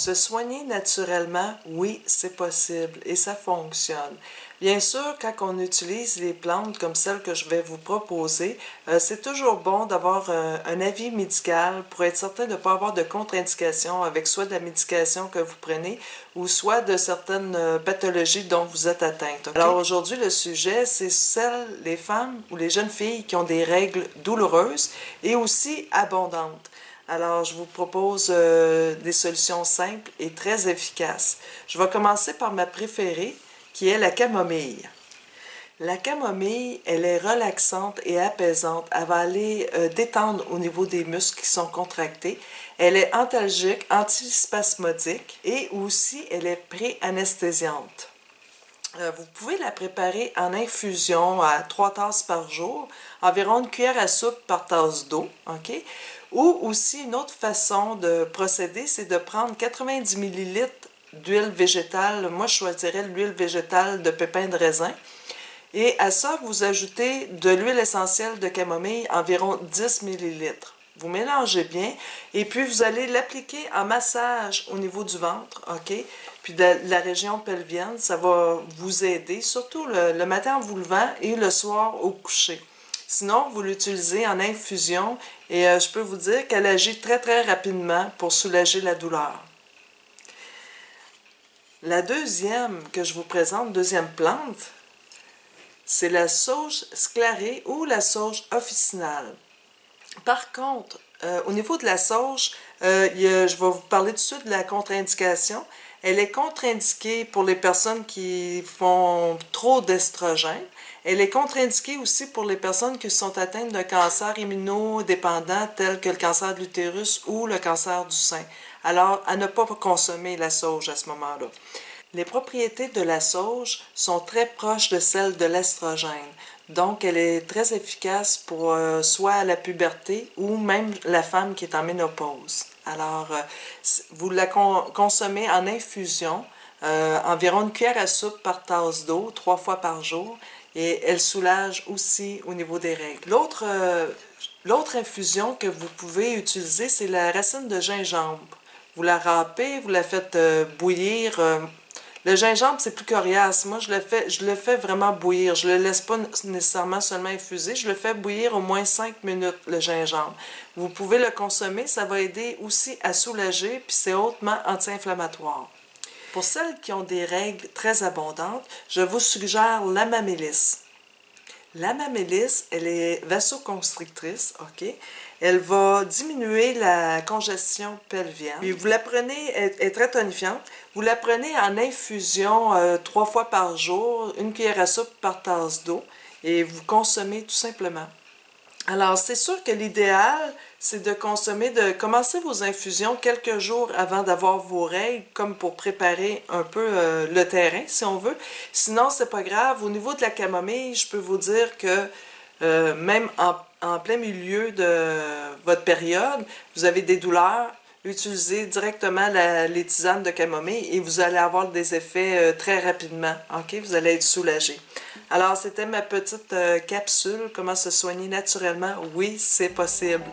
Se soigner naturellement, oui, c'est possible et ça fonctionne. Bien sûr, quand on utilise les plantes comme celles que je vais vous proposer, c'est toujours bon d'avoir un avis médical pour être certain de ne pas avoir de contre-indication avec soit de la médication que vous prenez ou soit de certaines pathologies dont vous êtes atteinte. Okay? Alors aujourd'hui, le sujet, c'est les femmes ou les jeunes filles qui ont des règles douloureuses et aussi abondantes. Alors, je vous propose des solutions simples et très efficaces. Je vais commencer par ma préférée, qui est la camomille. La camomille, elle est relaxante et apaisante. Elle va aller détendre au niveau des muscles qui sont contractés. Elle est antalgique, antispasmodique et aussi elle est pré-anesthésiante. Vous pouvez la préparer en infusion à 3 tasses par jour, environ une cuillère à soupe par tasse d'eau, OK? Ou aussi, une autre façon de procéder, c'est de prendre 90 ml d'huile végétale. Moi, je choisirais l'huile végétale de pépins de raisin. Et à ça, vous ajoutez de l'huile essentielle de camomille, environ 10 ml. Vous mélangez bien et puis vous allez l'appliquer en massage au niveau du ventre, OK? Puis de la région pelvienne, ça va vous aider, surtout le matin en vous levant et le soir au coucher. Sinon, vous l'utilisez en infusion et je peux vous dire qu'elle agit très très rapidement pour soulager la douleur. La deuxième que je vous présente, deuxième plante, c'est la sauge sclarée ou la sauge officinale. Par contre, au niveau de la sauge, je vais vous parler tout de suite de la contre-indication. Elle est contre-indiquée pour les personnes qui font trop d'estrogène. Elle est contre-indiquée aussi pour les personnes qui sont atteintes d'un cancer immunodépendant tel que le cancer de l'utérus ou le cancer du sein. Alors, à ne pas consommer la sauge à ce moment-là. Les propriétés de la sauge sont très proches de celles de l'estrogène. Donc, elle est très efficace pour soit la puberté ou même la femme qui est en ménopause. Alors, vous la consommez en infusion, environ une cuillère à soupe par tasse d'eau, 3 fois par jour, et elle soulage aussi au niveau des règles. L'autre infusion que vous pouvez utiliser, c'est la racine de gingembre. Vous la râpez, vous la faites bouillir. Le gingembre, c'est plus coriace. Moi, je le fais vraiment bouillir. Je ne le laisse pas nécessairement seulement infuser. Je le fais bouillir au moins 5 minutes, le gingembre. Vous pouvez le consommer. Ça va aider aussi à soulager, puis c'est hautement anti-inflammatoire. Pour celles qui ont des règles très abondantes, je vous suggère l'amamélis. L'amamélis, elle est vasoconstrictrice, OK? Elle va diminuer la congestion pelvienne. Puis vous la prenez, elle est très tonifiante. Vous la prenez en infusion 3 fois par jour, une cuillère à soupe par tasse d'eau, et vous consommez tout simplement. Alors, c'est sûr que l'idéal, c'est de commencer vos infusions quelques jours avant d'avoir vos règles, comme pour préparer un peu le terrain, si on veut. Sinon, c'est pas grave. Au niveau de la camomille, je peux vous dire que même en plein milieu de votre période, vous avez des douleurs, utilisez directement les tisanes de camomille et vous allez avoir des effets très rapidement. OK? Vous allez être soulagé. Alors, c'était ma petite capsule, comment se soigner naturellement. Oui, c'est possible.